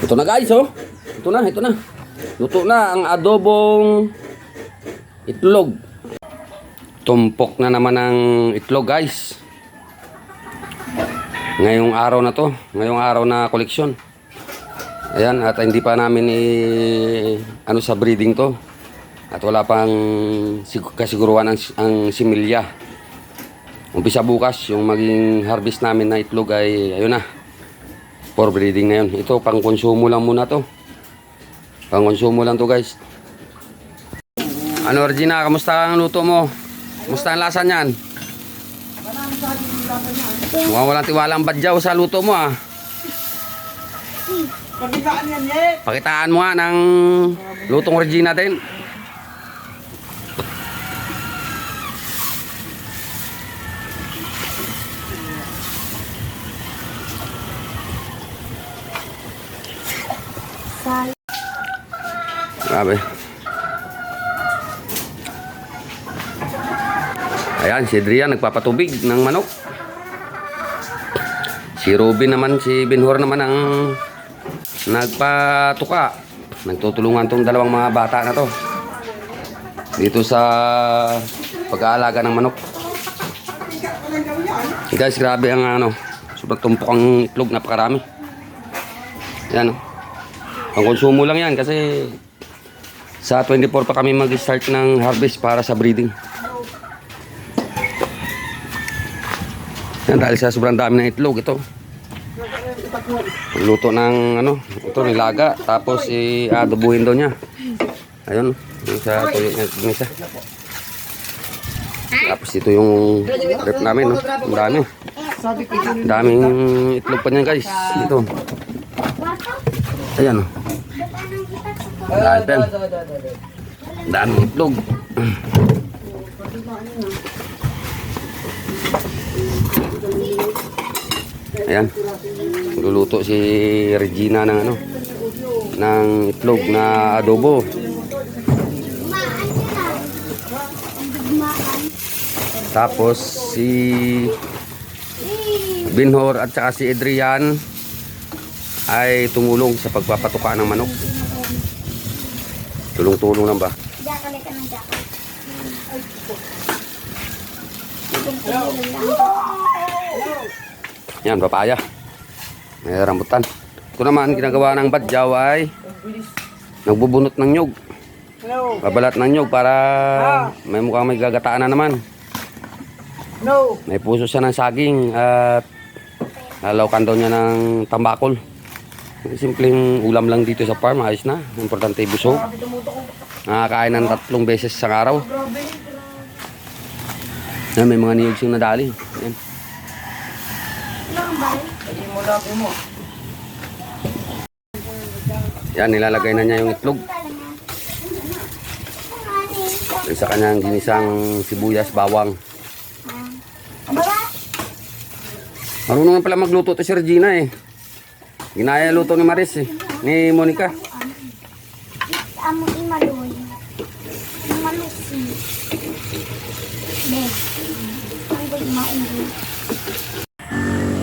Ito na guys, oh. Ito na. Luto na ang adobong itlog. Tumpok na naman ang itlog guys. Ngayong araw na to, ngayong araw na koleksyon. Ayan, at hindi pa namin ano sa breeding to. At wala pang kasiguruhan ang similya. Umpisa bukas yung maging harvest namin na itlog ay ayun na. For breeding na yun. Ito pang konsumo lang muna to. Pang konsumo lang to guys. Ano Regina, kamusta ang luto mo? Kamusta ang lasa niyan? Mukhang walang tiwala ang badyaw sa luto mo ah. Pakitaan yan eh. Pakitaan mo nga ng lutong Regina din. Grabe. Ayan, si Adrian nagpapatubig ng manok. Si Robin naman, si Benhor naman ang nagpatuka. Nagtutulungan tong dalawang mga bata na to dito sa pag-aalaga ng manok. Guys, grabe ang ano, sobrang tumpok ang itlog, napakarami. Yan, ang konsumo lang yan kasi sa 24 pa kami mag-start ng harvest para sa breeding. Yan, dahil sa sobrang dami ng itlog ito. Luto ng ano, ito nilaga tapos adobuhin daw niya. Ayun, yung sa tuyo ng isa. Tapos ito yung rep namin, no. Ang dami. Ang daming itlog pa niyan, guys. Ito. Ayan, oh. Ang daming itlog. Ayan. Luluto si Regina ng ano, ng itlog na adobo. Tapos si Benhor at saka si Adrian ay tumulong sa pagpapatuka ng manok. Tulong-tulong lang ba? Yan, papaya. May rambutan. Ito naman, ginagawa ng badyaw ay nagbubunot ng nyug. Babalat ng nyug para may mukhang may gagataan na naman. May puso siya ng saging at lalawkan daw niya ng tambakol. Simpleng ulam lang dito sa farm, ayos na. Importante busog. Nakakain ng 3 beses sa araw. Yan, may mga niyog siyang nadali. Yan. Yan, nilalagay na niya yung itlog. Sa kanyang ginisang sibuyas, bawang. Marunong pala magluto to si Regina eh. Ginaya luto ni Maris eh, ni Monica.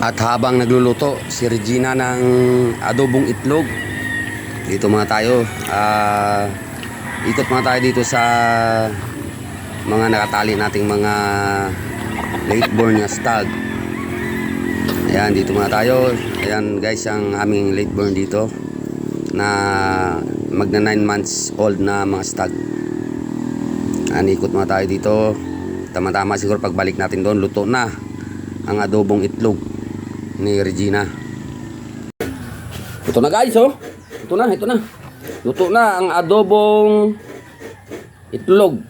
At habang nagluluto si Regina ng adobong itlog, dito muna tayo, ikot muna tayo dito sa mga nakatali nating mga late born na stag. Ayan, dito muna tayo. Ayan guys, ang aming late born dito na magna 9 months old na mga stag. Ayan, ikot muna tayo dito. Tama-tama siguro pagbalik natin doon, luto na ang adobong itlog ni Regina. Ito na guys, oh. Ito na. Luto na ang adobong itlog.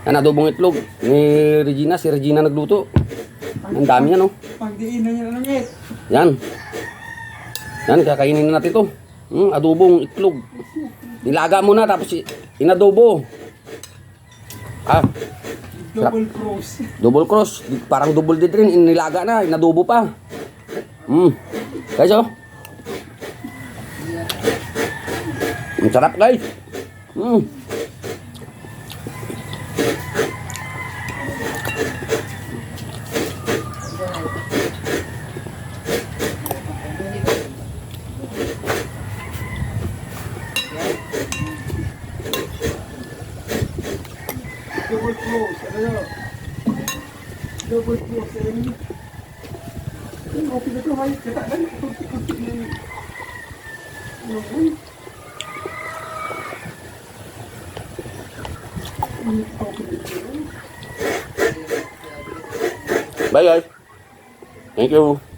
Ang adobong itlog ni Regina, si Regina nagluto. Ang dami yan, oh. Pagdiinan niya lang eh. Yan. Yan, kakainin na natin ito. Adobong itlog. Nilaga mo na tapos inadobo. Double cross. Double cross. Parang double dead rin. Nilaga na, inadobo pa. Guys, oh. Ang sarap, guys. Double close. Ano yun? Double close. Okay na ito. Hay. Katakan. Kunti-kunti na yun. Okay. Bye guys. Thank you.